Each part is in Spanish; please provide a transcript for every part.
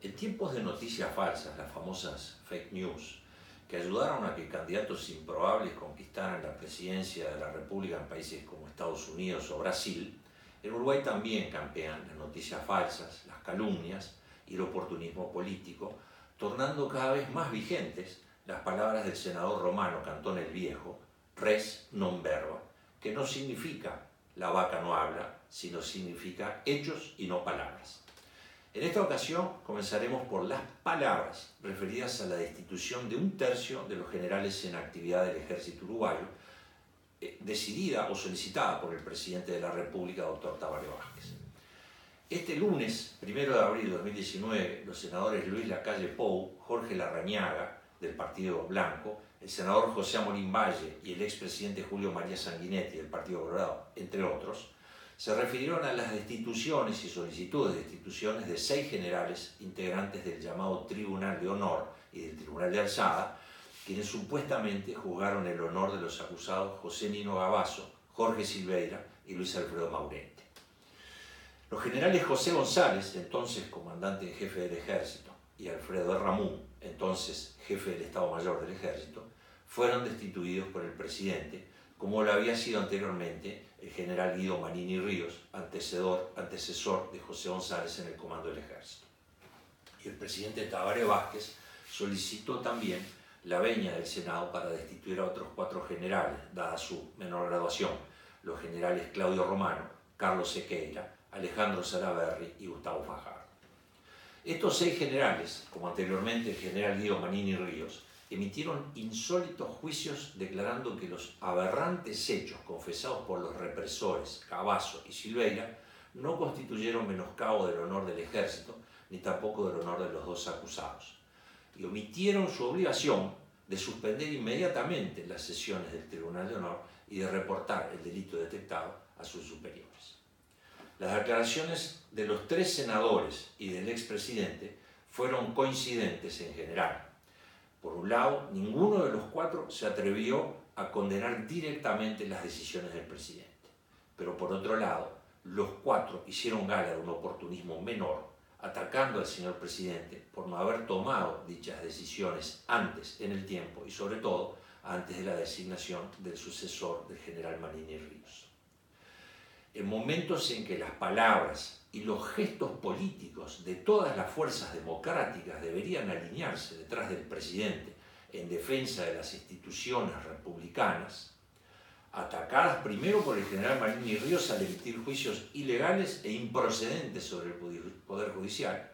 En tiempos de noticias falsas, las famosas fake news, que ayudaron a que candidatos improbables conquistaran la presidencia de la República en países como Estados Unidos o Brasil, en Uruguay también campean las noticias falsas, las calumnias y el oportunismo político, tornando cada vez más vigentes las palabras del senador romano Cantón el Viejo, res non verba, que no significa la vaca no habla, sino significa hechos y no palabras. En esta ocasión comenzaremos por las palabras referidas a la destitución de 1/3 de los generales en actividad del ejército uruguayo, decidida o solicitada por el presidente de la República, doctor Tabaré Vázquez. Este lunes, 1 de abril de 2019, los senadores Luis Lacalle Pou, Jorge Larrañaga, del Partido Blanco, el senador José Amorín Valle y el expresidente Julio María Sanguinetti, del Partido Colorado, entre otros, se refirieron a las destituciones y solicitudes de destituciones de 6 generales integrantes del llamado Tribunal de Honor y del Tribunal de Alzada, quienes supuestamente juzgaron el honor de los acusados José Nino Gavazo, Jorge Silveira y Luis Alfredo Maurente. Los generales José González, entonces comandante en jefe del ejército, y Alfredo Ramún, entonces jefe del Estado Mayor del Ejército, fueron destituidos por el presidente, como lo había sido anteriormente el general Guido Manini Ríos, antecesor de José González en el comando del ejército. Y el presidente Tabaré Vázquez solicitó también la venia del Senado para destituir a otros 4 generales, dada su menor graduación, los generales Claudio Romano, Carlos Sequeira, Alejandro Salaverry y Gustavo Fajardo. Estos 6 generales, como anteriormente el general Guido Manini Ríos, emitieron insólitos juicios declarando que los aberrantes hechos confesados por los represores Gavazo y Silveira no constituyeron menoscabo del honor del ejército ni tampoco del honor de los 2 acusados, y omitieron su obligación de suspender inmediatamente las sesiones del Tribunal de Honor y de reportar el delito detectado a sus superiores. Las declaraciones de los 3 senadores y del expresidente fueron coincidentes en general. Por un lado, ninguno de los 4 se atrevió a condenar directamente las decisiones del presidente. Pero por otro lado, los 4 hicieron gala de un oportunismo menor, atacando al señor presidente por no haber tomado dichas decisiones antes en el tiempo y sobre todo antes de la designación del sucesor del general Manini Ríos. En momentos en que las palabras y los gestos políticos de todas las fuerzas democráticas deberían alinearse detrás del presidente en defensa de las instituciones republicanas, atacadas primero por el general Manini Ríos al emitir juicios ilegales e improcedentes sobre el Poder Judicial,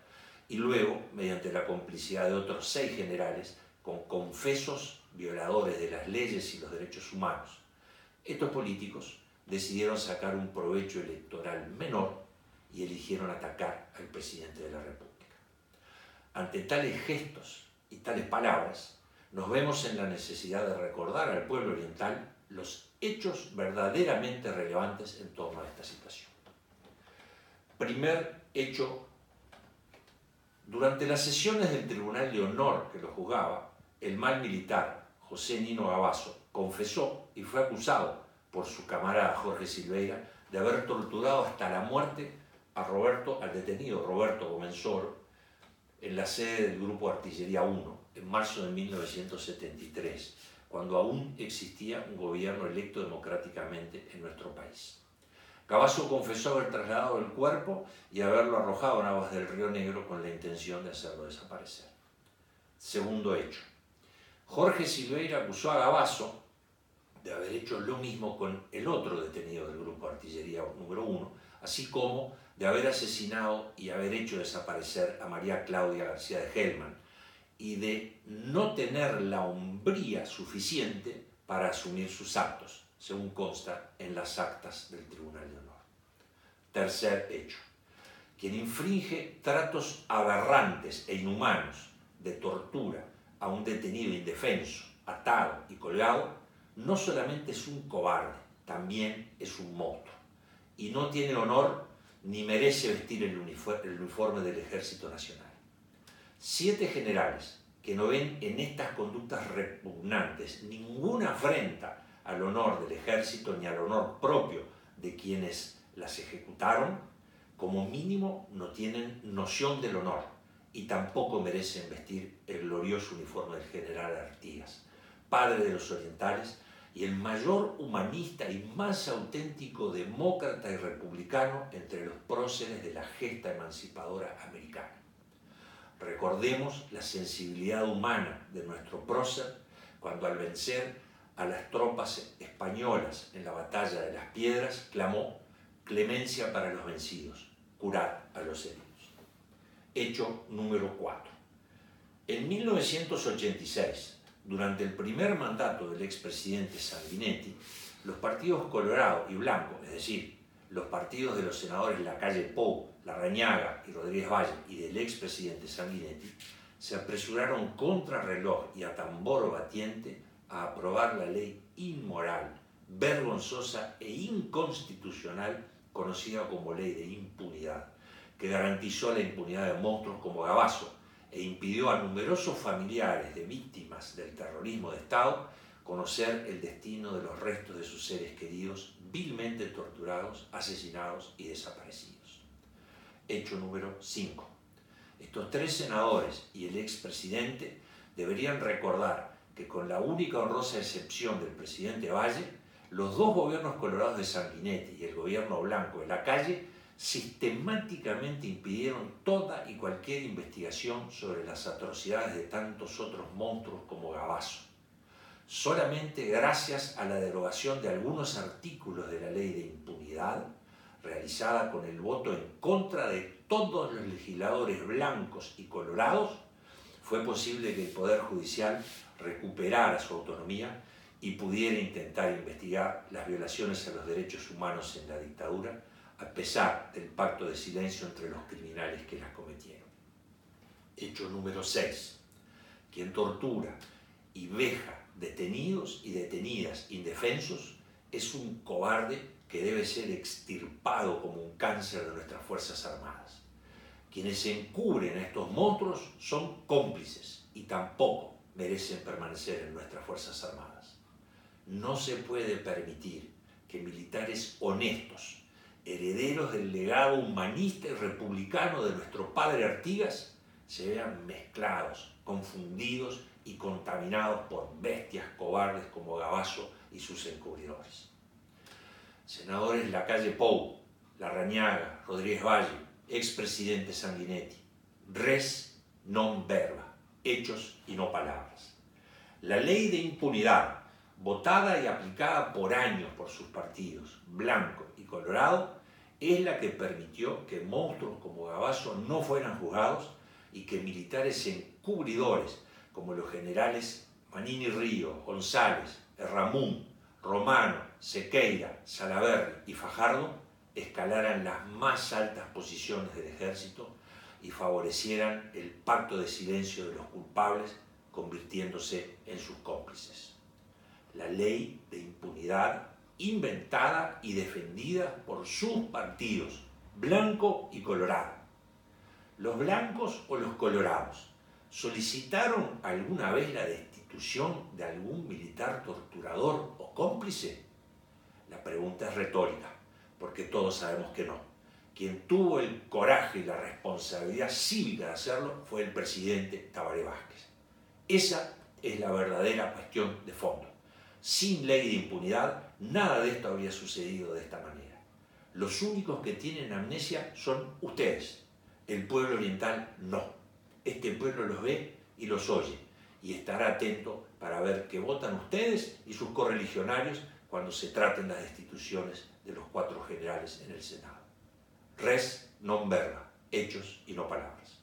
y luego, mediante la complicidad de otros 6 generales, con confesos violadores de las leyes y los derechos humanos. Estos políticos decidieron sacar un provecho electoral menor y eligieron atacar al presidente de la República. Ante tales gestos y tales palabras, nos vemos en la necesidad de recordar al pueblo oriental los hechos verdaderamente relevantes en torno a esta situación. Primer hecho: durante las sesiones del Tribunal de Honor que lo juzgaba, el mal militar José Nino Gavazo confesó y fue acusado por su camarada Jorge Silveira de haber torturado hasta la muerte al detenido Roberto Gomenzoro en la sede del Grupo Artillería 1 en marzo de 1973, cuando aún existía un gobierno electo democráticamente en nuestro país. Gavazo confesó haber trasladado el cuerpo y haberlo arrojado en aguas del Río Negro con la intención de hacerlo desaparecer. Segundo hecho: Jorge Silveira acusó a Gavazo de haber hecho lo mismo con el otro detenido del Grupo Artillería número 1, así como de haber asesinado y haber hecho desaparecer a María Claudia García de Hellman, y de no tener la hombría suficiente para asumir sus actos, según consta en las actas del Tribunal de Honor. Tercer hecho: quien infringe tratos aberrantes e inhumanos de tortura a un detenido indefenso, atado y colgado, no solamente es un cobarde, también es un monstruo, y no tiene honor ni merece vestir el uniforme del Ejército Nacional. 7 generales que no ven en estas conductas repugnantes ninguna afrenta al honor del ejército ni al honor propio de quienes las ejecutaron, como mínimo no tienen noción del honor y tampoco merecen vestir el glorioso uniforme del general Artigas, padre de los orientales y el mayor humanista y más auténtico demócrata y republicano entre los próceres de la gesta emancipadora americana. Recordemos la sensibilidad humana de nuestro prócer cuando al vencer a las tropas españolas en la batalla de las Piedras clamó: clemencia para los vencidos, curad a los heridos. Hecho número 4. En 1986, durante el primer mandato del expresidente Sanguinetti, los partidos Colorado y Blanco, es decir, los partidos de los senadores Lacalle Pou, Larrañaga y Rodríguez Valle y del expresidente Sanguinetti, se apresuraron contra reloj y a tambor batiente a aprobar la ley inmoral, vergonzosa e inconstitucional conocida como Ley de Impunidad, que garantizó la impunidad de monstruos como Gavazo e impidió a numerosos familiares de víctimas del terrorismo de Estado conocer el destino de los restos de sus seres queridos vilmente torturados, asesinados y desaparecidos. Hecho número 5. Estos 3 senadores y el expresidente deberían recordar que, con la única honrosa excepción del presidente Valle, los 2 gobiernos colorados de Sanguinetti y el gobierno blanco de Lacalle sistemáticamente impidieron toda y cualquier investigación sobre las atrocidades de tantos otros monstruos como Gavazo. Solamente gracias a la derogación de algunos artículos de la Ley de Impunidad, realizada con el voto en contra de todos los legisladores blancos y colorados, fue posible que el Poder Judicial recuperara su autonomía y pudiera intentar investigar las violaciones a los derechos humanos en la dictadura, a pesar del pacto de silencio entre los criminales que las cometieron. Hecho número 6. Quien tortura y veja detenidos y detenidas indefensos es un cobarde que debe ser extirpado como un cáncer de nuestras Fuerzas Armadas. Quienes encubren a estos monstruos son cómplices y tampoco merecen permanecer en nuestras Fuerzas Armadas. No se puede permitir que militares honestos, herederos del legado humanista y republicano de nuestro padre Artigas, se vean mezclados, confundidos y contaminados por bestias cobardes como Gavazo y sus encubridores. Senadores Lacalle Pou, Larrañaga, Rodríguez Valle, expresidente Sanguinetti, res non verba, hechos y no palabras. La ley de impunidad, votada y aplicada por años por sus partidos, Blanco y Colorado, es la que permitió que monstruos como Gavazo no fueran juzgados y que militares encubridores como los generales Manini Río, González, Erramún, Romano, Sequeira, Salaverry y Fajardo escalaran las más altas posiciones del ejército y favorecieran el pacto de silencio de los culpables, convirtiéndose en sus cómplices. La ley de impunidad inventada y defendida por sus partidos, Blanco y Colorado. ¿Los blancos o los colorados solicitaron alguna vez la destitución de algún militar torturador o cómplice? La pregunta es retórica, porque todos sabemos que no. Quien tuvo el coraje y la responsabilidad cívica de hacerlo fue el presidente Tabaré Vázquez. Esa es la verdadera cuestión de fondo. Sin ley de impunidad, nada de esto habría sucedido de esta manera. Los únicos que tienen amnesia son ustedes. El pueblo oriental no. Este pueblo los ve y los oye, y estará atento para ver qué votan ustedes y sus correligionarios cuando se traten las destituciones de los 4 generales en el Senado. Res non verba, hechos y no palabras.